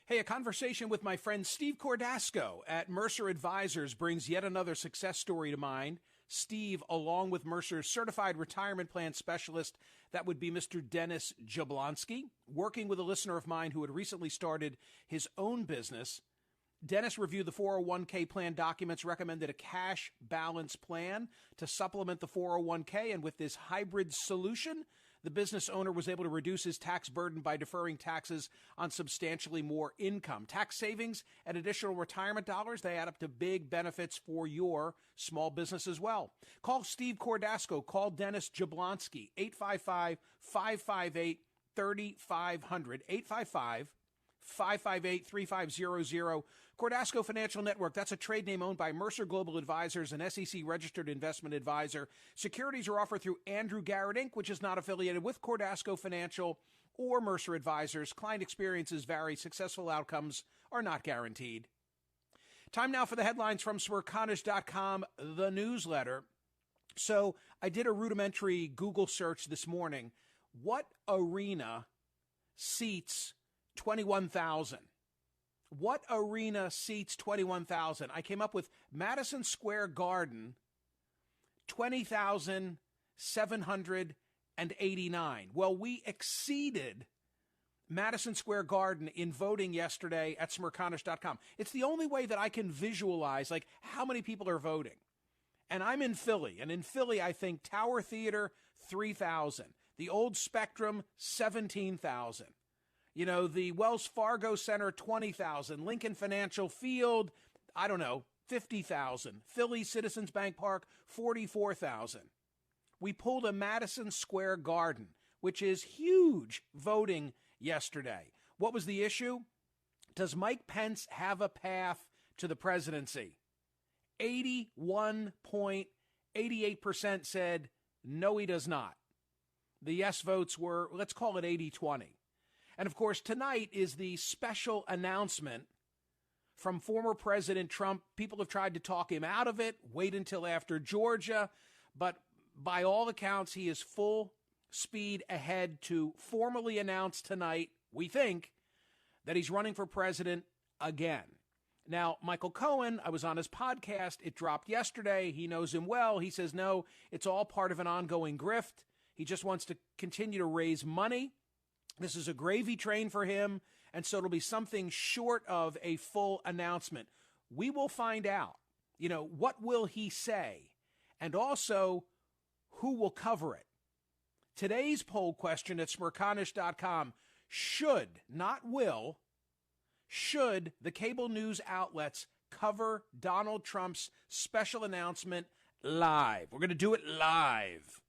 Hey, a conversation with my friend Steve Cordasco at Mercer Advisors brings yet another success story to mind. Steve, along with Mercer's certified retirement plan specialist, that would be Mr. Dennis Jablonski, working with a listener of mine who had recently started his own business. Dennis reviewed the 401k plan documents, recommended a cash balance plan to supplement the 401k, and with this hybrid solution, the business owner was able to reduce his tax burden by deferring taxes on substantially more income. Tax savings and additional retirement dollars, they add up to big benefits for your small business as well. Call Steve Cordasco. Call Dennis Jablonski, 855-558-3500, 855-558-3500. Cordasco Financial Network, that's a trade name owned by Mercer Global Advisors, an SEC-registered investment advisor. Securities are offered through Andrew Garrett, Inc., which is not affiliated with Cordasco Financial or Mercer Advisors. Client experiences vary. Successful outcomes are not guaranteed. Time now for the headlines from Smerconish.com, the newsletter. So I did a rudimentary Google search this morning. What arena seats 21,000? What arena seats 21,000? I came up with Madison Square Garden, 20,789. Well, we exceeded Madison Square Garden in voting yesterday at Smerconish.com. It's the only way that I can visualize, like, how many people are voting. And I'm in Philly. And in Philly, I think Tower Theater, 3,000. The Old Spectrum, 17,000. You know, the Wells Fargo Center, 20,000. Lincoln Financial Field, 50,000. Philly Citizens Bank Park, 44,000. We pulled a Madison Square Garden, which is huge voting yesterday. What was the issue? Does Mike Pence have a path to the presidency? 81.88% said no, he does not. The yes votes were, let's call it 80-20. And, of course, tonight is the special announcement from former President Trump. People have tried to talk him out of it, wait until after Georgia. But by all accounts, he is full speed ahead to formally announce tonight, we think, that he's running for president again. Now, Michael Cohen, I was on his podcast. It dropped yesterday. He knows him well. He says, no, it's all part of an ongoing grift. He just wants to continue to raise money. This is a gravy train for him, and so it'll be something short of a full announcement. We will find out, what will he say, and also who will cover it. Today's poll question at Smerconish.com, should, not will, should the cable news outlets cover Donald Trump's special announcement live? We're going to do it live.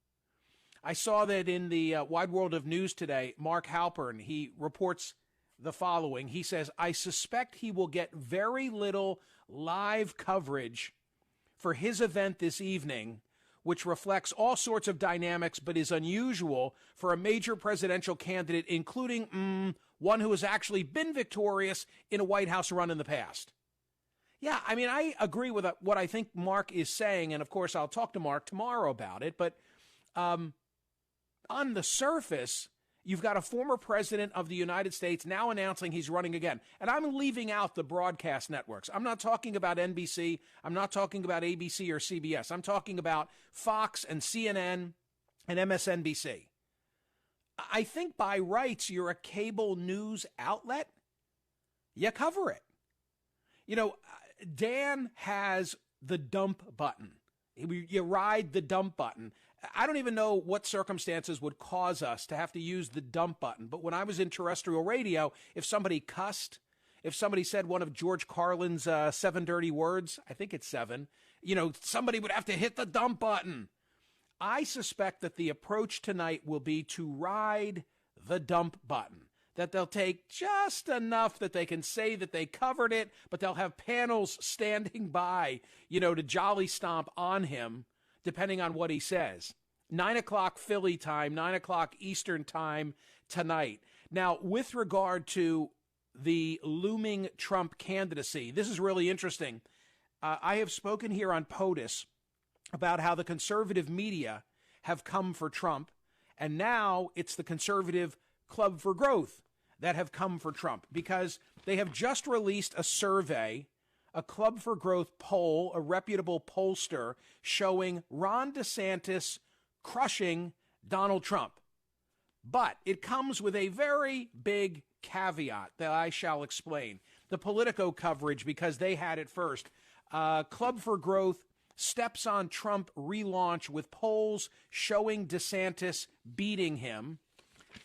I saw that in the wide world of news today, Mark Halpern, he reports the following. He says, I suspect he will get very little live coverage for his event this evening, which reflects all sorts of dynamics, but is unusual for a major presidential candidate, including one who has actually been victorious in a White House run in the past. Yeah, I mean, I agree with what I think Mark is saying, and of course, I'll talk to Mark tomorrow about it, but on the surface, you've got a former president of the United States now announcing he's running again. And I'm leaving out the broadcast networks. I'm not talking about NBC. I'm not talking about ABC or CBS. I'm talking about Fox and CNN and MSNBC. I think by rights, you're a cable news outlet. You cover it. Dan has the dump button. You ride the dump button. I don't even know what circumstances would cause us to have to use the dump button. But when I was in terrestrial radio, if somebody cussed, if somebody said one of George Carlin's 7 dirty words, I think it's 7, somebody would have to hit the dump button. I suspect that the approach tonight will be to ride the dump button. That they'll take just enough that they can say that they covered it, but they'll have panels standing by, to jolly stomp on him, depending on what he says. 9 o'clock Philly time, 9 o'clock Eastern time tonight. Now, with regard to the looming Trump candidacy, this is really interesting. I have spoken here on POTUS about how the conservative media have come for Trump, and now it's the conservative Club for Growth that have come for Trump, because they have just released a survey, a Club for Growth poll, a reputable pollster, showing Ron DeSantis crushing Donald Trump. But it comes with a very big caveat that I shall explain. The Politico coverage, because they had it first. Club for Growth steps on Trump relaunch with polls showing DeSantis beating him.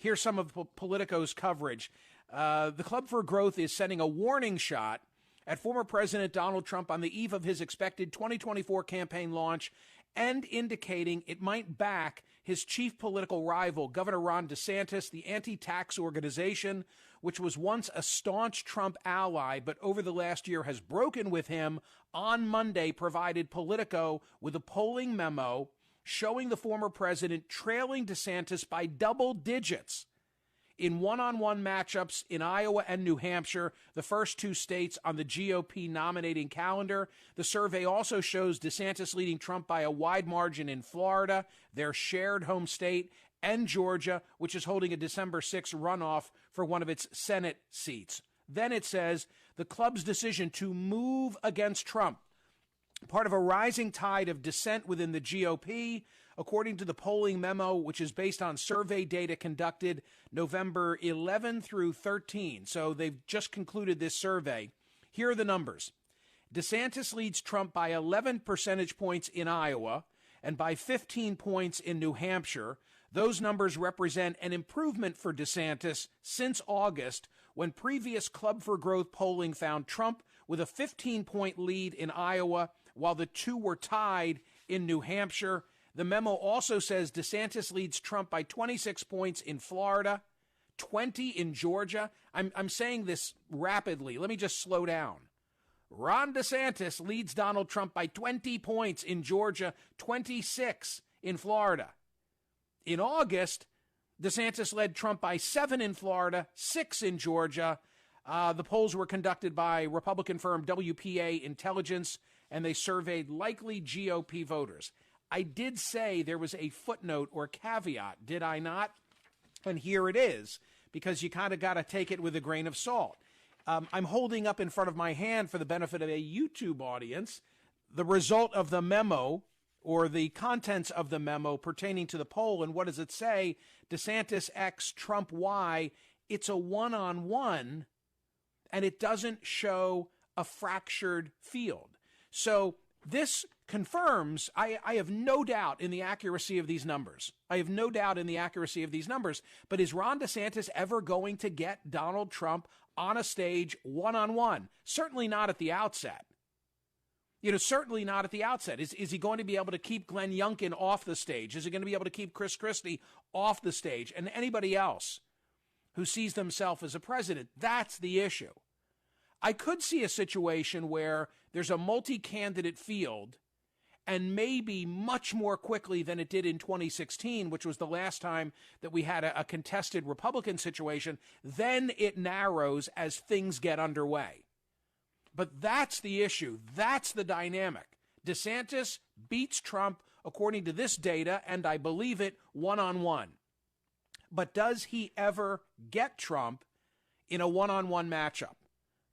Here's some of Politico's coverage. The Club for Growth is sending a warning shot at former President Donald Trump on the eve of his expected 2024 campaign launch and indicating it might back his chief political rival, Governor Ron DeSantis, the anti-tax organization, which was once a staunch Trump ally, but over the last year has broken with him. On Monday, provided Politico with a polling memo showing the former president trailing DeSantis by double digits in one-on-one matchups in Iowa and New Hampshire, the first two states on the GOP nominating calendar. The survey also shows DeSantis leading Trump by a wide margin in Florida, their shared home state, and Georgia, which is holding a December 6th runoff for one of its Senate seats. Then it says the club's decision to move against Trump, part of a rising tide of dissent within the GOP, according to the polling memo, which is based on survey data conducted November 11 through 13. So they've just concluded this survey. Here are the numbers. DeSantis leads Trump by 11 percentage points in Iowa and by 15 points in New Hampshire. Those numbers represent an improvement for DeSantis since August, when previous Club for Growth polling found Trump with a 15-point lead in Iowa, while the two were tied in New Hampshire. The memo also says DeSantis leads Trump by 26 points in Florida, 20 in Georgia. I'm saying this rapidly. Let me just slow down. Ron DeSantis leads Donald Trump by 20 points in Georgia, 26 in Florida. In August, DeSantis led Trump by 7 in Florida, 6 in Georgia. The polls were conducted by Republican firm WPA Intelligence, and they surveyed likely GOP voters. I did say there was a footnote or caveat, did I not? And here it is, because you kind of got to take it with a grain of salt. I'm holding up in front of my hand, for the benefit of a YouTube audience, the result of the memo, or the contents of the memo pertaining to the poll. And what does it say? DeSantis X, Trump Y. It's a one-on-one, and it doesn't show a fractured field. So this confirms, I have no doubt in the accuracy of these numbers. I have no doubt in the accuracy of these numbers. But is Ron DeSantis ever going to get Donald Trump on a stage one-on-one? Certainly not at the outset. Certainly not at the outset. Is he going to be able to keep Glenn Youngkin off the stage? Is he going to be able to keep Chris Christie off the stage and anybody else who sees themselves as a president? That's the issue. I could see a situation where there's a multi-candidate field, and maybe much more quickly than it did in 2016, which was the last time that we had a contested Republican situation, then it narrows as things get underway. But that's the issue. That's the dynamic. DeSantis beats Trump, according to this data, and I believe it, one-on-one. But does he ever get Trump in a one-on-one matchup?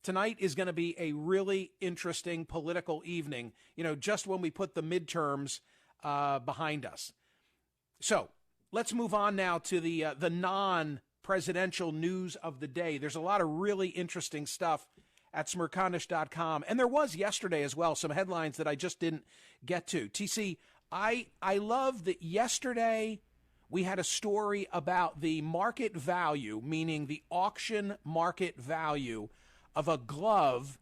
Tonight is going to be a really interesting political evening, just when we put the midterms behind us. So let's move on now to the non-presidential news of the day. There's a lot of really interesting stuff at Smerconish.com. And there was yesterday as well, some headlines that I just didn't get to. TC, I love that yesterday we had a story about the market value, meaning the auction market value of a glove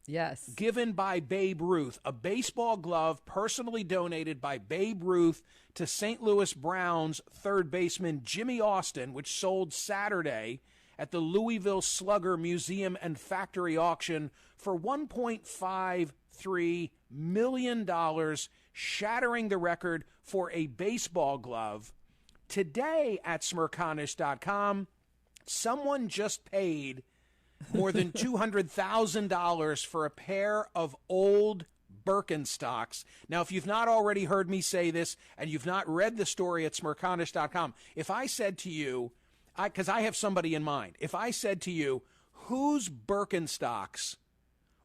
given by Babe Ruth, a baseball glove personally donated by Babe Ruth to St. Louis Browns third baseman Jimmy Austin, which sold Saturday at the Louisville Slugger Museum and Factory auction for $1.53 million, shattering the record for a baseball glove. Today at Smerconish.com, someone just paid more than $200,000 for a pair of old Birkenstocks. Now, if you've not already heard me say this and you've not read the story at Smerconish.com, if I said to you because I have somebody in mind. If I said to you, whose Birkenstocks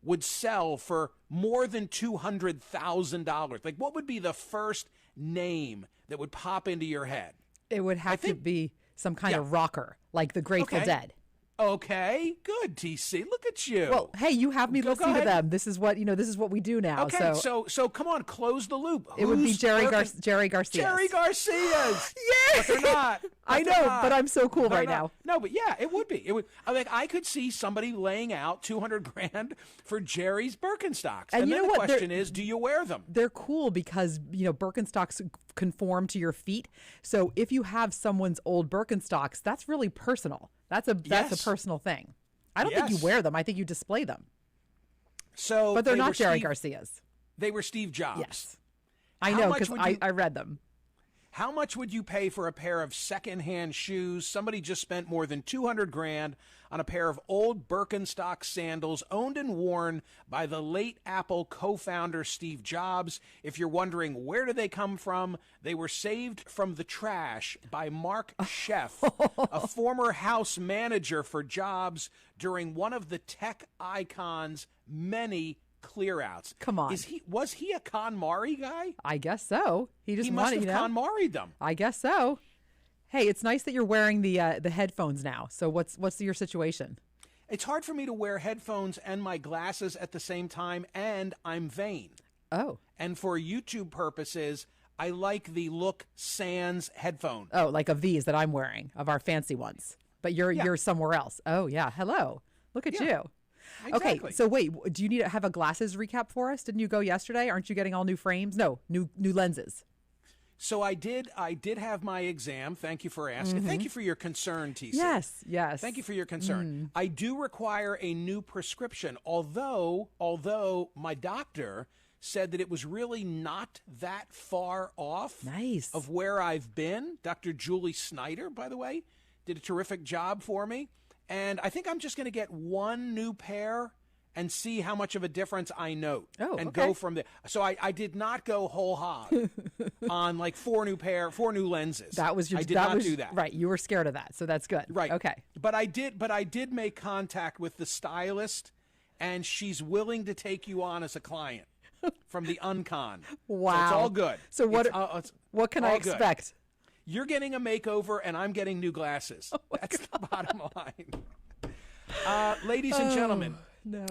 would sell for more than $200,000, like what would be the first name that would pop into your head? It would have to be some kind of rocker, like the Grateful Dead. Okay, good, TC. Look at you. Well, hey, you have me listening to them. This is what this is what we do now. Okay, so come on, close the loop. It would be Jerry Garcia. Jerry Garcia's. Yes, but they're not. I know, but I'm so cool right now. No, but yeah, it would be. It would. I could see somebody laying out $200,000 for Jerry's Birkenstocks, and then the question is, do you wear them? They're cool because Birkenstocks conform to your feet. So if you have someone's old Birkenstocks, that's really personal. That's a personal thing. I don't think you wear them. I think you display them. But they're not Jerry Garcia's. They were Steve Jobs. Yes. I know because I read them. How much would you pay for a pair of secondhand shoes? Somebody just spent more than $200,000 on a pair of old Birkenstock sandals owned and worn by the late Apple co-founder Steve Jobs. If you're wondering where do they come from, they were saved from the trash by Mark Scheff, a former house manager for Jobs during one of the tech icon's many clear-outs. Come on. Was he a KonMari guy? I guess so. He must have KonMari'd them. I guess so. Hey, it's nice that you're wearing the headphones now. So what's your situation? It's hard for me to wear headphones and my glasses at the same time, and I'm vain. Oh. And for YouTube purposes, I like the Look Sans headphone. Oh, like of these that I'm wearing, of our fancy ones. But you're somewhere else. Oh, yeah. Hello. Look at you. Exactly. Okay, so wait, do you need to have a glasses recap for us? Didn't you go yesterday? Aren't you getting all new frames? No, new lenses. So I did have my exam. Thank you for asking. Mm-hmm. Thank you for your concern, TC. Yes. Thank you for your concern. I do require a new prescription, although my doctor said that it was really not that far off of where I've been. Dr. Julie Snyder, by the way, did a terrific job for me. And I think I'm just going to get one new pair and see how much of a difference I note go from there. So I did not go whole hog on like four new lenses. I did not do that. Right. You were scared of that. So that's good. Right. Okay. But I did make contact with the stylist, and she's willing to take you on as a client from the Uncon. Wow. So it's all good. So what can I expect? Good. You're getting a makeover, and I'm getting new glasses. That's the bottom line. Ladies and gentlemen,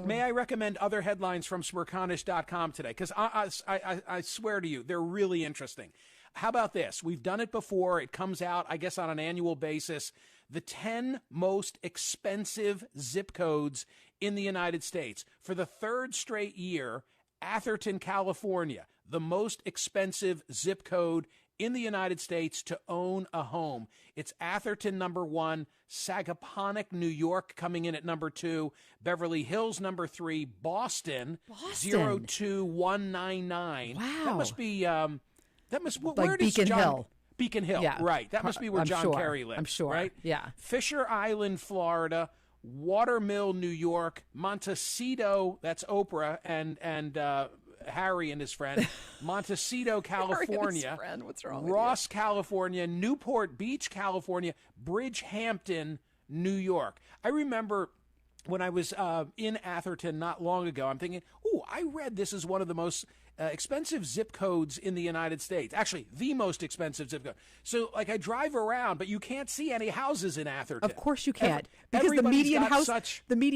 may I recommend other headlines from Smerconish.com today? Because I swear to you, they're really interesting. How about this? We've done it before. It comes out, I guess, on an annual basis. The 10 most expensive zip codes in the United States. For the third straight year, Atherton, California, the most expensive zip code in the United States to own a home. It's Atherton, number 1, Sagaponack, New York, coming in at number 2, Beverly Hills, number 3, Boston. 02199. Wow. That must be, like where does Beacon Hill. Beacon Hill, yeah. Right. That must be where John Kerry lives. I'm sure. Right? Yeah. Fisher Island, Florida, Watermill, New York, Montecito, that's Oprah, and Harry and his friend, Montecito, California, What's wrong Ross, California, Newport Beach, California, Bridgehampton, New York. I remember when I was in Atherton not long ago, I'm thinking, I read this is one of the most expensive zip codes in the United States. Actually, the most expensive zip code. So, I drive around, but you can't see any houses in Atherton. Of course you can't, because the median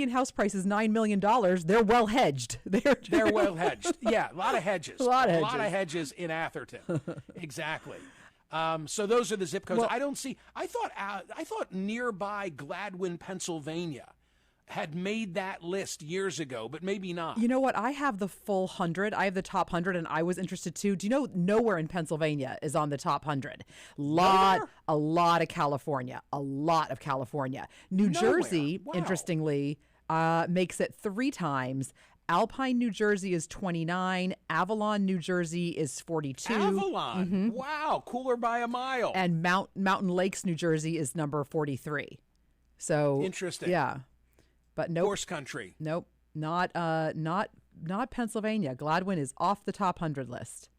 house price is $9 million. They're well hedged. They're well hedged. Yeah, a lot of hedges. A lot of hedges in Atherton. Exactly. So those are the zip codes. Well, I don't see. I thought nearby Gladwin, Pennsylvania, had made that list years ago, but maybe not. You know what? I have the full 100. I have the top 100, and I was interested too. Do you know nowhere in Pennsylvania is on the top 100? A lot of California. New Jersey, interestingly, makes it 3 times. Alpine, New Jersey is 29. Avalon, New Jersey is 42. Avalon? Mm-hmm. Wow, cooler by a mile. And Mountain Lakes, New Jersey is number 43. So interesting. Yeah. But nope. Horse country. Nope. Not Pennsylvania. Gladwin is off the top 100 list.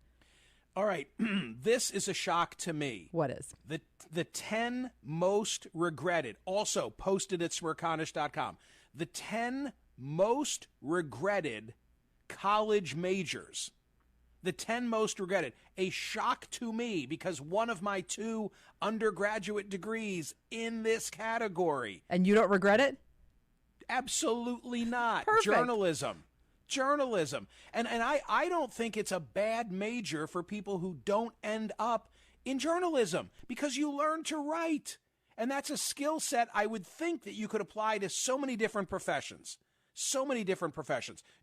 All right. This is a shock to me. What is? The 10 most regretted, also posted at Smerconish.com. The 10 most regretted college majors. The 10 most regretted. A shock to me because one of my 2 undergraduate degrees in this category. And you don't regret it? Absolutely not. Perfect. Journalism. And I don't think it's a bad major for people who don't end up in journalism because you learn to write. And that's a skill set I would think that you could apply to so many different professions.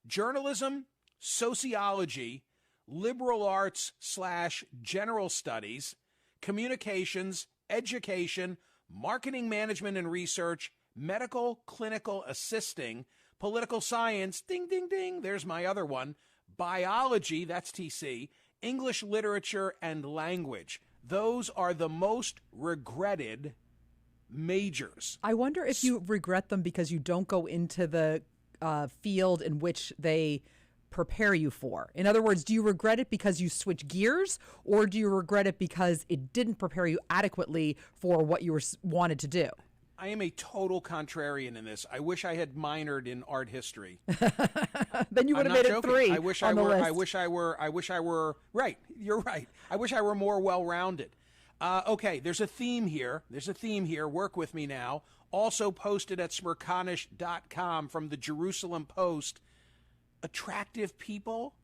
Journalism, sociology, liberal arts / general studies, communications, education, marketing management and research, medical, clinical assisting, political science, ding, ding, ding, there's my other one, biology, that's TC, English literature and language. Those are the most regretted majors. I wonder if you regret them because you don't go into the field in which they prepare you for. In other words, do you regret it because you switch gears, or do you regret it because it didn't prepare you adequately for what you wanted to do? I am a total contrarian in this. I wish I had minored in art history. Then you would have made it 3. I wish I were. Right. You're right. I wish I were more well-rounded. Okay. There's a theme here. Work with me now. Also posted at Smerconish.com from the Jerusalem Post. Attractive people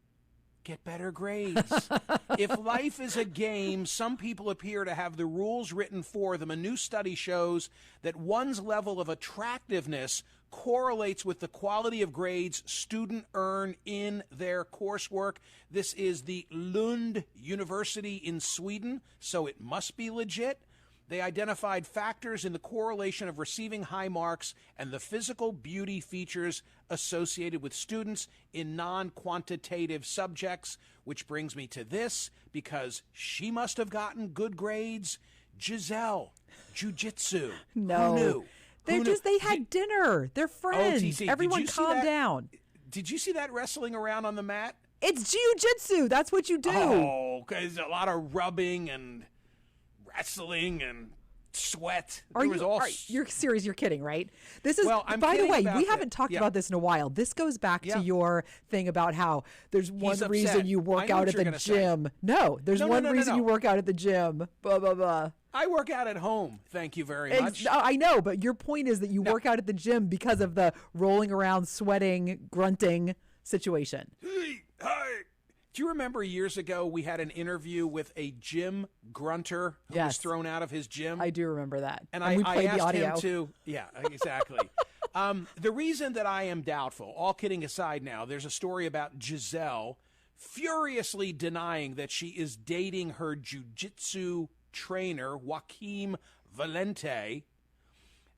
get better grades. If life is a game, some people appear to have the rules written for them. A new study shows that one's level of attractiveness correlates with the quality of grades students earn in their coursework. This is the Lund University in Sweden, so it must be legit. They identified factors in the correlation of receiving high marks and the physical beauty features associated with students in non-quantitative subjects, which brings me to this, because she must have gotten good grades. Giselle, jiu-jitsu. No. Who knew? They had dinner. They're friends. TC, everyone calm down. Did you see that wrestling around on the mat? It's jiu-jitsu. That's what you do. Oh, because a lot of rubbing and wrestling and sweat. You're serious? You're kidding, right? This is. Well, I'm by the way, we it. haven't talked about this in a while. This goes back to your thing about how there's one reason you work out at the gym. No, there's one reason you work out at the gym. Blah blah blah. I work out at home. Thank you very much. I know, but your point is that you work out at the gym because of the rolling around, sweating, grunting situation. Hi. Do you remember years ago we had an interview with a gym grunter who was thrown out of his gym? I do remember that. And we played asked the audio. him to. Yeah, exactly. The reason that I am doubtful, all kidding aside now, there's a story about Giselle furiously denying that she is dating her jiu-jitsu trainer, Joaquim Valente.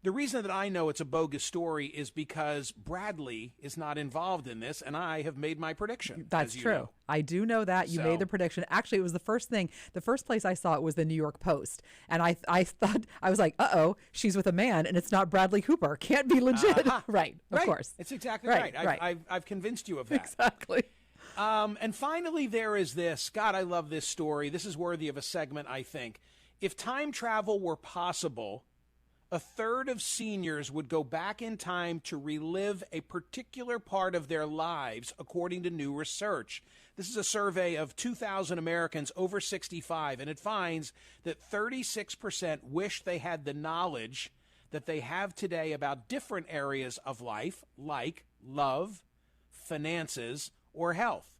The reason that I know it's a bogus story is because Bradley is not involved in this, and I have made my prediction. That's true. Know. I do know that. You made the prediction. Actually, it was the first place I saw it was the New York Post. And I thought, I was like, uh-oh, she's with a man, and it's not Bradley Cooper. Can't be legit. Right, of course. It's exactly right. I've convinced you of that. Exactly. And finally, there is this. God, I love this story. This is worthy of a segment, I think. If time travel were possible, a third of seniors would go back in time to relive a particular part of their lives, according to new research. This is a survey of 2,000 Americans over 65, and it finds that 36% wish they had the knowledge that they have today about different areas of life, like love, finances, or health.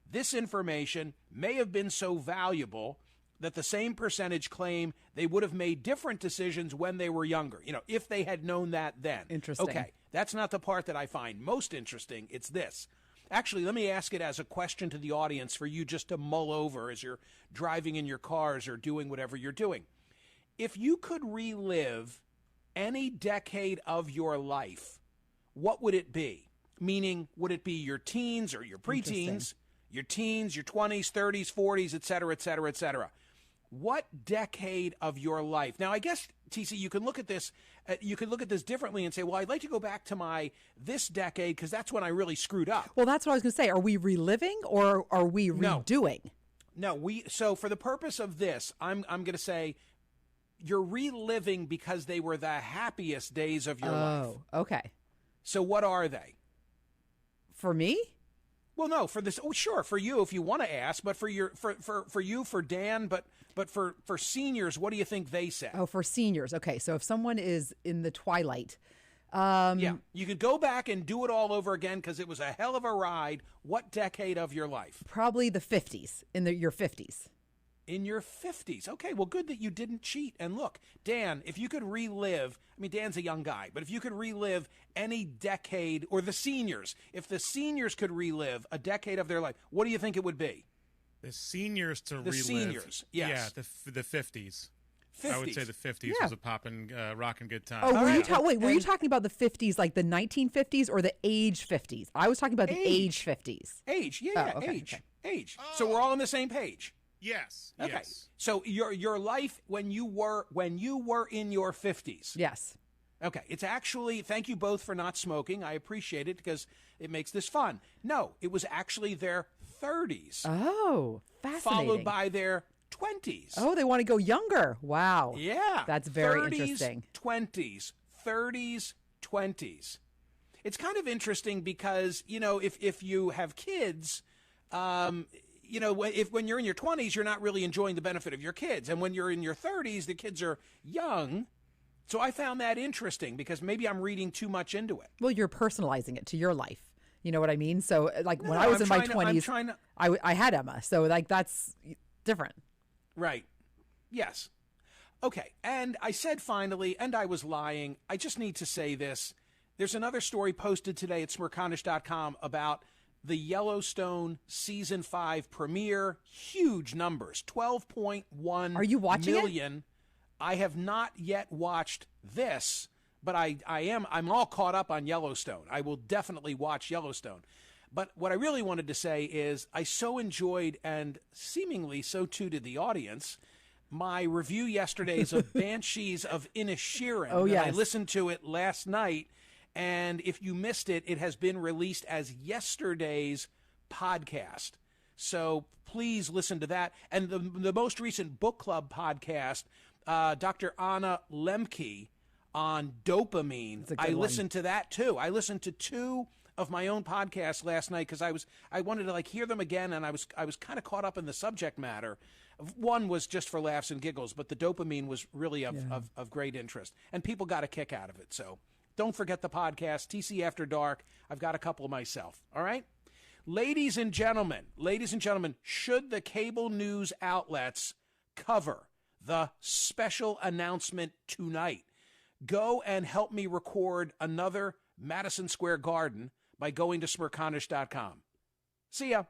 This information may have been so valuable that the same percentage claim they would have made different decisions when they were younger, if they had known that then. Interesting. Okay, that's not the part that I find most interesting. It's this. Actually, let me ask it as a question to the audience for you just to mull over as you're driving in your cars or doing whatever you're doing. If you could relive any decade of your life, what would it be? Meaning, would it be your teens or your preteens, your teens, your 20s, 30s, 40s, et cetera, et cetera, et cetera? What decade of your life? Now, I guess, TC, you can look at this. You could look at this differently and say, well, I'd like to go back to this decade because that's when I really screwed up. Well, that's what I was going to say. Are we reliving or are we redoing? No, so for the purpose of this, I'm going to say you're reliving because they were the happiest days of your life. Oh, okay. So what are they? For me? Well, no, for this. Oh, sure, for you if you want to ask, but for Dan, but for seniors, what do you think they said? Oh, for seniors. Okay, so if someone is in the twilight, yeah, you could go back and do it all over again because it was a hell of a ride. What decade of your life? probably the 50s, your 50s. In your 50s. Okay, well, good that you didn't cheat. And look, Dan, if you could relive, I mean, Dan's a young guy, but if you could relive any decade, or the seniors, if the seniors could relive a decade of their life, what do you think it would be? The seniors to The relive. seniors, yes. Yeah, the 50s. 50s. I would say the 50s Yeah. was a poppin', rockin' good time. Oh, were you right. were you talking about the 50s, like the 1950s, or the age 50s? I was talking about the age 50s. Age, yeah, Oh, okay, age, okay. age. So we're all on the same page. Yes. Okay. Yes. So your life when you were in your 50s. Yes. Okay, it's actually, thank you both for not smoking. I appreciate it because it makes this fun. No, it was actually their 30s, Oh, fascinating. followed by their 20s. Oh, they want to go younger. Wow. Yeah. That's very 30s, interesting. 20s, 30s, 20s. It's kind of interesting because, if you have kids, when you're in your 20s, you're not really enjoying the benefit of your kids. And when you're in your 30s, the kids are young. So I found that interesting because maybe I'm reading too much into it. Well, you're personalizing it to your life. You know what I mean? So, like, when No, I was I'm in my trying to- I'm 20s, trying to- I had Emma. So, like, that's different. Right. Yes. Okay. And I said finally, and I was lying. I just need to say this. There's another story posted today at Smerconish.com about the Yellowstone Season 5 premiere. Huge numbers. 12.1 Are you watching it? million. I have not yet watched this, but I'm all caught up on Yellowstone. I will definitely watch Yellowstone. But what I really wanted to say is I so enjoyed, and seemingly so too did the audience, my review yesterday's of Banshees of Inisherin. Oh, yes. I listened to it last night, and if you missed it, it has been released as yesterday's podcast. So please listen to that. And the most recent book club podcast, Dr. Anna Lemke on dopamine. That's a good I one. listened to that too. I listened to two of my own podcasts last night because I wanted to hear them again, and I was kind of caught up in the subject matter. One was just for laughs and giggles, but the dopamine was really of great interest, and people got a kick out of it. So don't forget the podcast, TC After Dark. I've got a couple myself. All right. Ladies and gentlemen, should the cable news outlets cover the special announcement tonight, go and help me record another Madison Square Garden by going to Smerconish.com. See ya.